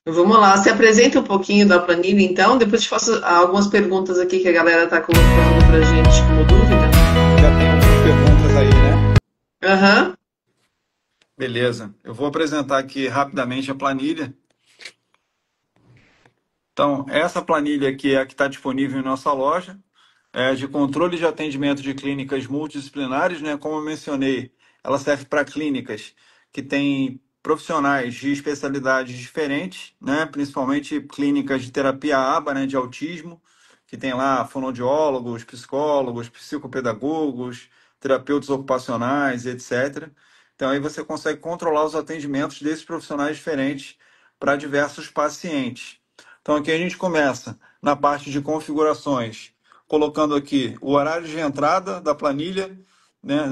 Vamos lá, se apresenta um pouquinho da planilha, então. Depois te faço algumas perguntas aqui que a galera está colocando para gente como dúvida. Já tem algumas perguntas aí, né? Aham. Beleza. Eu vou apresentar aqui rapidamente a planilha. Então, essa planilha aqui é a que está disponível em nossa loja, é de controle de atendimento de clínicas multidisciplinares, né? Como eu mencionei, ela serve para clínicas que têm profissionais de especialidades diferentes, né? Principalmente clínicas de terapia ABA, né? De autismo, que tem lá fonoaudiólogos, psicólogos, psicopedagogos, terapeutas ocupacionais, etc. Então, aí você consegue controlar os atendimentos desses profissionais diferentes para diversos pacientes. Então, aqui a gente começa na parte de configurações, colocando aqui o horário de entrada da planilha, né,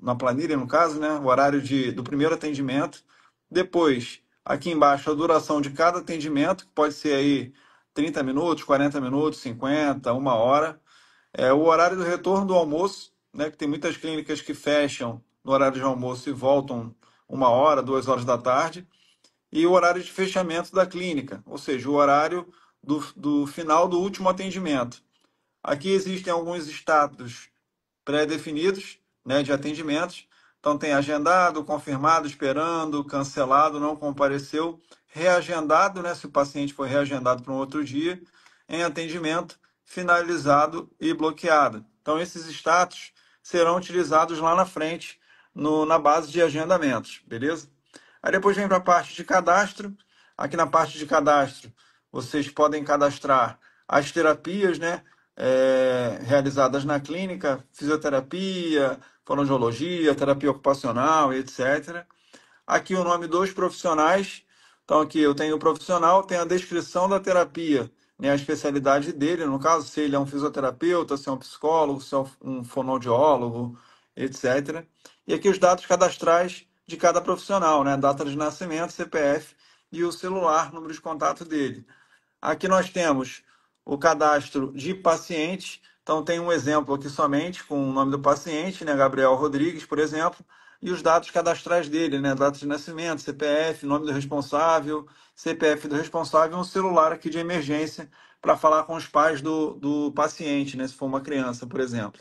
na planilha, no caso, né, o horário do primeiro atendimento. Depois, aqui embaixo, a duração de cada atendimento, que pode ser aí 30 minutos, 40 minutos, 50, uma hora. O horário do retorno do almoço, né, que tem muitas clínicas que fecham no horário de almoço e voltam uma hora, 2 horas da tarde. E o horário de fechamento da clínica, ou seja, o horário do final do último atendimento. Aqui existem alguns status pré-definidos, né, de atendimentos. Então tem agendado, confirmado, esperando, cancelado, não compareceu, reagendado, né, se o paciente foi reagendado para um outro dia, em atendimento, finalizado e bloqueado. Então esses status serão utilizados lá na frente, na base de agendamentos, beleza? Aí depois vem para a parte de cadastro. Aqui na parte de cadastro, vocês podem cadastrar as terapias, né? Realizadas na clínica, fisioterapia, fonoaudiologia, terapia ocupacional, etc. Aqui o nome dos profissionais. Então, aqui eu tenho o profissional, tem a descrição da terapia, né, a especialidade dele, no caso, se ele é um fisioterapeuta, se é um psicólogo, se é um fonoaudiólogo, etc. E aqui os dados cadastrais de cada profissional, né, data de nascimento, CPF e o celular, número de contato dele. Aqui nós temos o cadastro de pacientes. Então, tem um exemplo aqui somente com o nome do paciente, né? Gabriel Rodrigues, por exemplo, e os dados cadastrais dele, né? Data de nascimento, CPF, nome do responsável, CPF do responsável e um celular aqui de emergência para falar com os pais do paciente, né? Se for uma criança, por exemplo.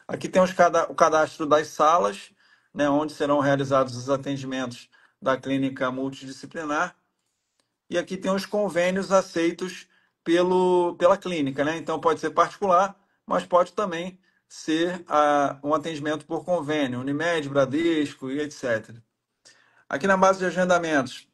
Aqui tem o cadastro das salas, né? Onde serão realizados os atendimentos da clínica multidisciplinar. E aqui tem os convênios aceitos pela clínica, né? Então pode ser particular, mas pode também ser um atendimento por convênio, Unimed, Bradesco e etc. Aqui na base de agendamentos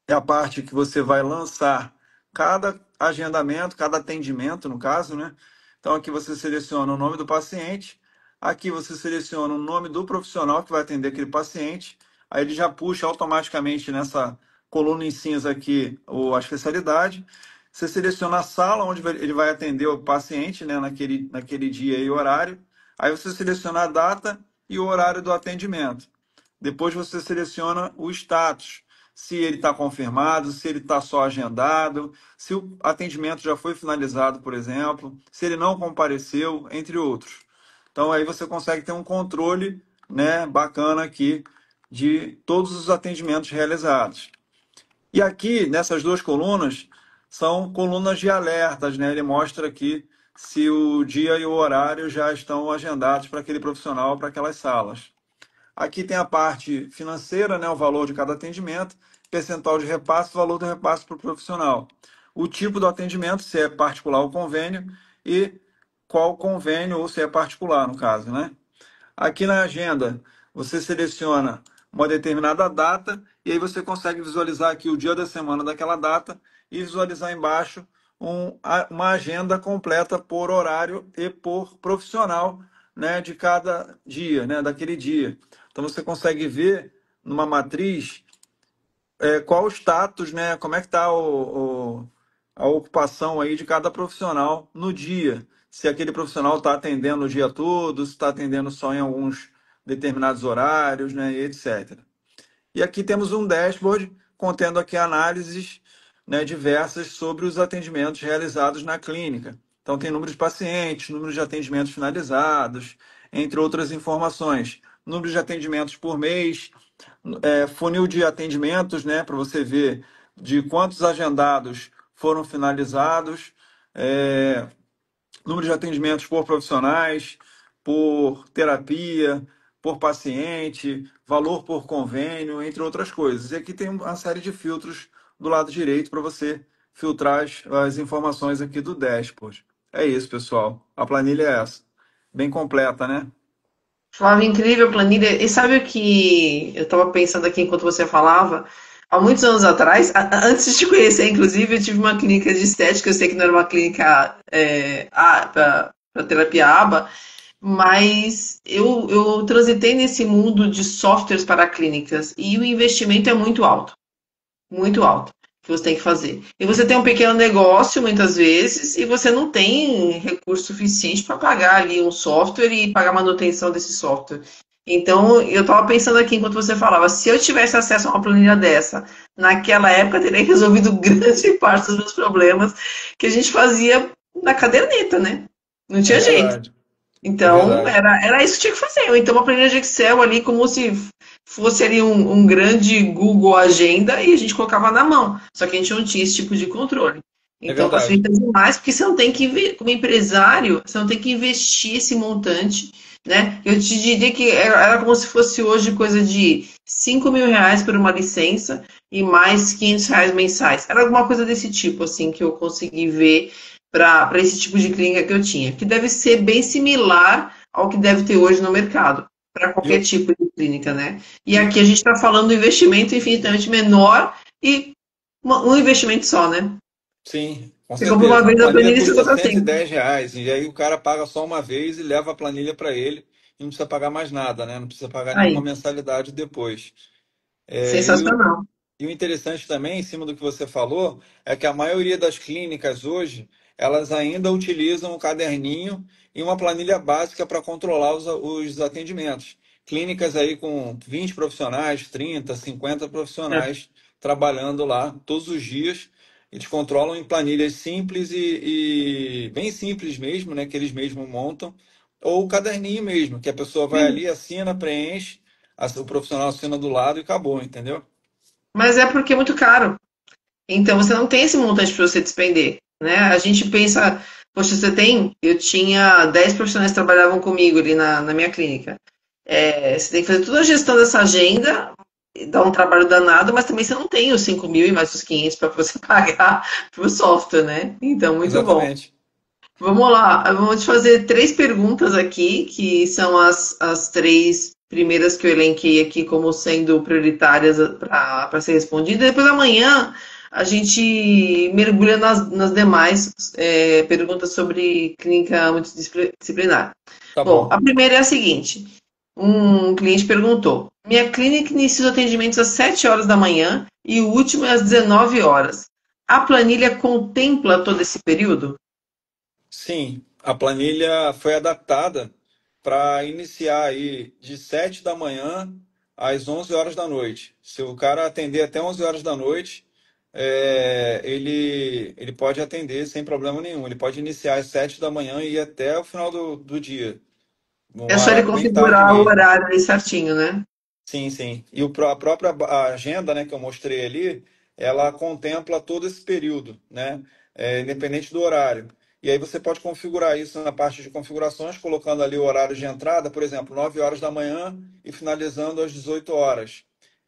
é a parte que você vai lançar cada agendamento, cada atendimento, no caso, né? Então aqui você seleciona o nome do paciente, aqui você seleciona o nome do profissional que vai atender aquele paciente, aí ele já puxa automaticamente nessa coluna em cinza aqui a especialidade. Você seleciona a sala onde ele vai atender o paciente, né, naquele dia e horário. Aí você seleciona a data e o horário do atendimento. Depois você seleciona o status, se ele está confirmado, se ele está só agendado, se o atendimento já foi finalizado, por exemplo, se ele não compareceu, entre outros. Então aí você consegue ter um controle, né, bacana aqui de todos os atendimentos realizados. E aqui, nessas duas colunas, são colunas de alertas, né? Ele mostra aqui se o dia e o horário já estão agendados para aquele profissional, para aquelas salas. Aqui tem a parte financeira, né, o valor de cada atendimento, percentual de repasse, valor do repasse para o profissional. O tipo do atendimento, se é particular ou convênio, e qual convênio ou se é particular, no caso, né? Aqui na agenda, você seleciona uma determinada data e aí você consegue visualizar aqui o dia da semana daquela data e visualizar embaixo uma agenda completa por horário e por profissional, né, de cada dia, né, daquele dia. Então você consegue ver numa matriz qual o status, né, como é que está a ocupação aí de cada profissional no dia. Se aquele profissional está atendendo o dia todo, se está atendendo só em alguns determinados horários, né, e etc. E aqui temos um dashboard contendo aqui análises, né, diversas sobre os atendimentos realizados na clínica. Então tem número de pacientes, número de atendimentos finalizados, entre outras informações. Número de atendimentos por mês, funil de atendimentos, né, para você ver de quantos agendados foram finalizados, é, número de atendimentos por profissionais, por terapia, por paciente, valor por convênio, entre outras coisas. E aqui tem uma série de filtros do lado direito para você filtrar as informações aqui do dashboard. É isso, pessoal. A planilha é essa. Bem completa, né? Flávio, incrível planilha. E sabe o que eu estava pensando aqui enquanto você falava? Há muitos anos atrás, antes de te conhecer, inclusive, eu tive uma clínica de estética. Eu sei que não era uma clínica para terapia ABA, mas eu transitei nesse mundo de softwares para clínicas e o investimento é muito alto que você tem que fazer. E você tem um pequeno negócio, muitas vezes, e você não tem recurso suficiente para pagar ali um software e pagar a manutenção desse software. Então, eu estava pensando aqui enquanto você falava, se eu tivesse acesso a uma planilha dessa, naquela época, eu teria resolvido grande parte dos meus problemas que a gente fazia na caderneta, né? Não É tinha jeito. verdade, é Então, verdade. era isso que tinha que fazer. Ou então, uma planilha de Excel ali, como se fosse ali um grande Google Agenda e a gente colocava na mão. Só que a gente não tinha esse tipo de controle. É Então, verdade. facilita demais, porque você não tem que, como empresário, você não tem que investir esse montante, né? Eu te diria que era como se fosse hoje coisa de R$ 5.000 por uma licença e mais R$ 500 mensais. Era alguma coisa desse tipo, assim, que eu consegui ver para esse tipo de clínica que eu tinha, que deve ser bem similar ao que deve ter hoje no mercado, para E, qualquer o- tipo de clínica, né? E e- aqui a gente está falando do investimento infinitamente menor e um investimento só, né? sim, com Você compra uma certeza. A vez a planilha planilha e você custa usa cento e sempre. dez reais e aí o cara paga só uma vez e leva a planilha para ele e não precisa pagar mais nada, né? Não precisa pagar nenhuma Aí, mensalidade depois. É, sensacional. e o interessante também, em cima do que você falou, é que a maioria das clínicas hoje, elas ainda utilizam o caderninho e uma planilha básica para controlar os atendimentos. Clínicas aí com 20 profissionais, 30, 50 É. profissionais trabalhando lá todos os dias. Eles controlam em planilhas simples e bem simples mesmo, né, que eles mesmos montam, ou o caderninho mesmo, que a pessoa vai ali, assina, preenche, o profissional assina do lado e acabou, entendeu? Mas é porque é muito caro. Então você não tem esse montante para você despender, né? A gente pensa, poxa, você tem, eu tinha 10 profissionais que trabalhavam comigo ali na minha clínica. Você tem que fazer toda a gestão dessa agenda, dá um trabalho danado, mas também você não tem os 5.000 e mais os 500 para você pagar para o software, né? Então, muito bom. Exatamente. Vamos lá, eu vou te fazer três perguntas aqui, que são as três primeiras que eu elenquei aqui como sendo prioritárias para ser respondida. Depois amanhã a gente mergulha nas demais perguntas sobre clínica multidisciplinar. Tá Bom, bom. a primeira é a seguinte: um cliente perguntou: minha clínica inicia os atendimentos às 7 horas da manhã e o último é às 19 horas. A planilha contempla todo esse período? Sim, a planilha foi adaptada para iniciar aí de 7 da manhã às 11 horas da noite. Se o cara atender até 11 horas da noite, ele pode atender sem problema nenhum. Ele pode iniciar às 7 da manhã e ir até o final do dia. Um É só ele horário bem tarde configurar o mesmo. horário ali certinho, né? Sim, sim. E a própria agenda, né, que eu mostrei ali, ela contempla todo esse período, né, independente do horário. E aí você pode configurar isso na parte de configurações, colocando ali o horário de entrada, por exemplo, 9 horas da manhã e finalizando às 18 horas.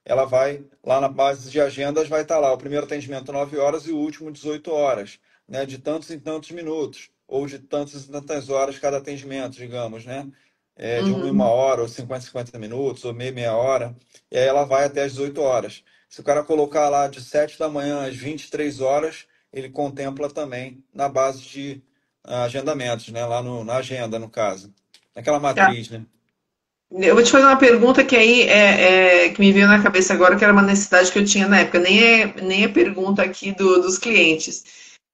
Ela vai, lá na base de agendas, vai estar lá o primeiro atendimento 9 horas e o último 18 horas, né, de tantos em tantos minutos, ou de tantas em tantas horas cada atendimento, digamos, né? De uma em uma Uhum. hora, ou 50 minutos, ou meia hora, e aí ela vai até às 18 horas. Se o cara colocar lá de 7 da manhã às 23 horas, ele contempla também na base de agendamentos, né? Lá na agenda, no caso. Naquela Tá. matriz, né? Eu vou te fazer uma pergunta que aí que me veio na cabeça agora, que era uma necessidade que eu tinha na época. Nem é pergunta aqui dos clientes.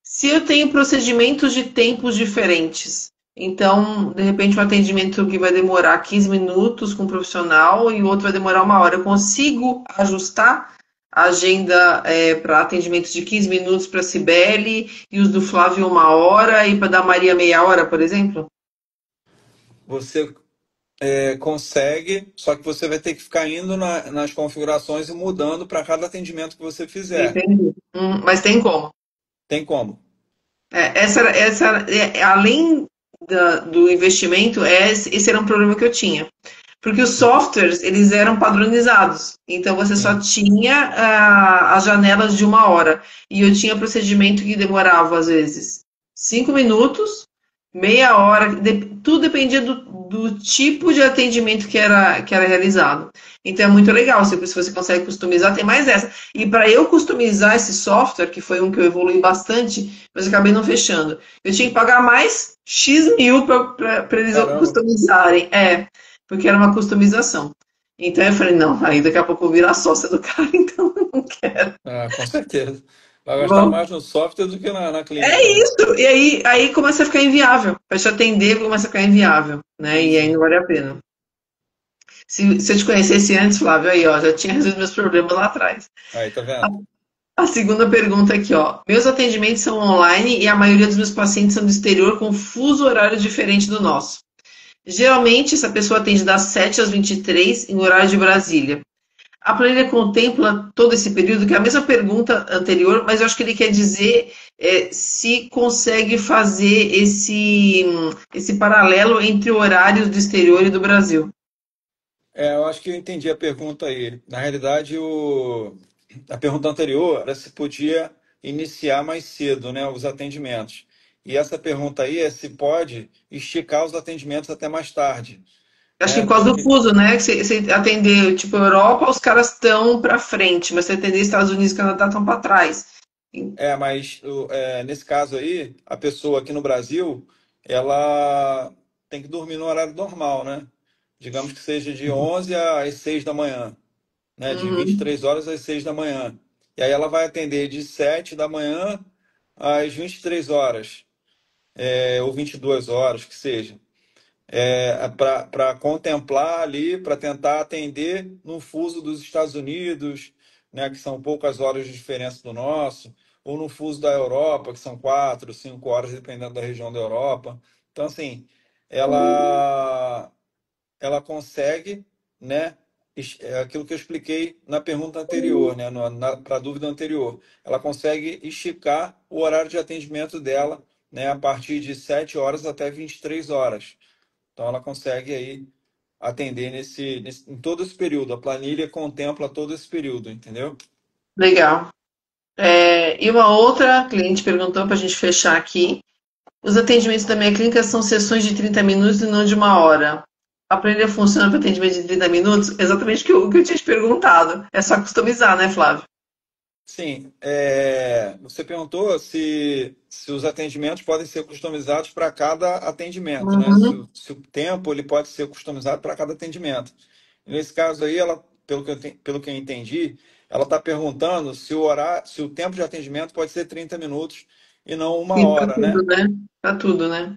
Se eu tenho procedimentos de tempos diferentes, então, de repente, um atendimento que vai demorar 15 minutos com um profissional e o outro vai demorar uma hora, eu consigo ajustar a agenda para atendimentos de 15 minutos para a Cibele e os do Flávio uma hora e para da Maria meia hora, por exemplo? Você consegue, só que você vai ter que ficar indo nas configurações e mudando para cada atendimento que você fizer. Entendi. Mas tem como. Tem como. Além do investimento, esse era um problema que eu tinha. Porque os softwares, eles eram padronizados. Então, você só Sim. tinha as janelas de 1 hora. E eu tinha procedimento que demorava, às vezes, 5 minutos, meia hora. Tudo dependia do tipo de atendimento que era realizado. Então, é muito legal. Se você consegue customizar, tem mais essa. E para eu customizar esse software, que foi um que eu evolui bastante, mas eu acabei não fechando. Eu tinha que pagar mais X mil para eles Caramba. customizarem. Porque era uma customização. Então eu falei, não, aí daqui a pouco eu vou virar sócia do cara, então eu não quero. Ah, com certeza. Vai gastar Vamos. mais no software do que na É clínica, né? isso. E aí começa a ficar inviável. Para te atender, começa a ficar inviável, né? Sim, E aí não sim. vale a pena. Se eu te conhecesse antes, Flávio, aí, ó, já tinha resolvido meus problemas lá atrás. Aí, tá vendo? A segunda pergunta aqui, ó. Meus atendimentos são online e a maioria dos meus pacientes são do exterior com fuso horário diferente do nosso. Geralmente, essa pessoa atende das 7 às 23 em horário de Brasília. A planilha contempla todo esse período, que é a mesma pergunta anterior, mas eu acho que ele quer dizer se consegue fazer esse paralelo entre horários do exterior e do Brasil. Eu acho que eu entendi a pergunta aí. Na realidade, a pergunta anterior era se podia iniciar mais cedo, né, os atendimentos. E essa pergunta aí é se pode esticar os atendimentos até mais tarde, Acho que né? por causa do Porque fuso, né? Você atender, tipo, Europa, os caras estão para frente, mas você atender Estados Unidos e Canadá estão para trás. mas nesse caso aí, a pessoa aqui no Brasil, ela tem que dormir no horário normal, né? Digamos que seja de 11 às 6 da manhã, né? De vinte e Uhum. três horas às 6 da manhã. E aí ela vai atender de 7 da manhã às 23 horas, ou 22 horas, que seja. Para contemplar ali, para tentar atender no fuso dos Estados Unidos, né, que são poucas horas de diferença do nosso, ou no fuso da Europa, que são 4, 5 horas, dependendo da região da Europa. Então, assim, ela, ela consegue, né, é aquilo que eu expliquei na pergunta anterior, né, para a dúvida anterior, ela consegue esticar o horário de atendimento dela, né, a partir de 7 horas até 23 horas. Então ela consegue aí atender em todo esse período. A planilha contempla todo esse período, entendeu? Legal. E uma outra cliente perguntou para a gente fechar aqui. Os atendimentos da minha clínica são sessões de 30 minutos e não de 1 hora. A planilha funciona para atendimento de 30 minutos? Exatamente o que eu tinha te perguntado. É só customizar, né, Flávio? Sim, você perguntou se os atendimentos podem ser customizados para cada atendimento, né? Se, Uhum. o se o tempo ele pode ser customizado para cada atendimento. Nesse caso aí, ela, pelo que eu entendi, ela está perguntando se o tempo de atendimento pode ser 30 minutos e não uma Sim, para hora, tudo, né? né? Para tudo, né?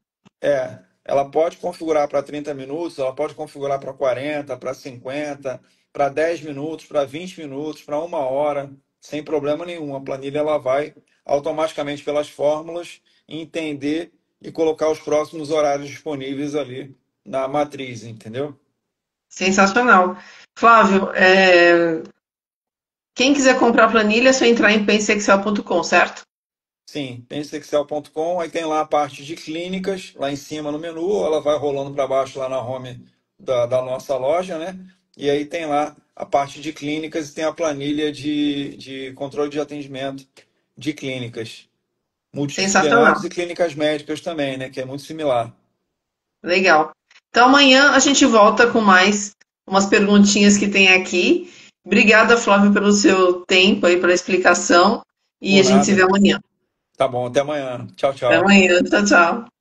Ela pode configurar para 30 minutos, ela pode configurar para 40, para 50, para 10 minutos, para 20 minutos, para 1 hora, sem problema nenhum. A planilha ela vai automaticamente pelas fórmulas entender e colocar os próximos horários disponíveis ali na matriz, entendeu? Sensacional. Flávio, quem quiser comprar a planilha é só entrar em pensaexcel.com, certo? Sim, pensexcel.com, aí tem lá a parte de clínicas, lá em cima no menu, ela vai rolando para baixo lá na home da nossa loja, né? E aí tem lá a parte de clínicas e tem a planilha de controle de atendimento de clínicas, multidisciplinares Sensacional. e clínicas médicas também, né? Que é muito similar. Legal. Então amanhã a gente volta com mais umas perguntinhas que tem aqui. Obrigada, Flávio, pelo seu tempo aí, pela explicação. E a Por gente se vê nada. amanhã. Tá bom, até amanhã. Tchau, Até tchau. amanhã. Tchau, tchau.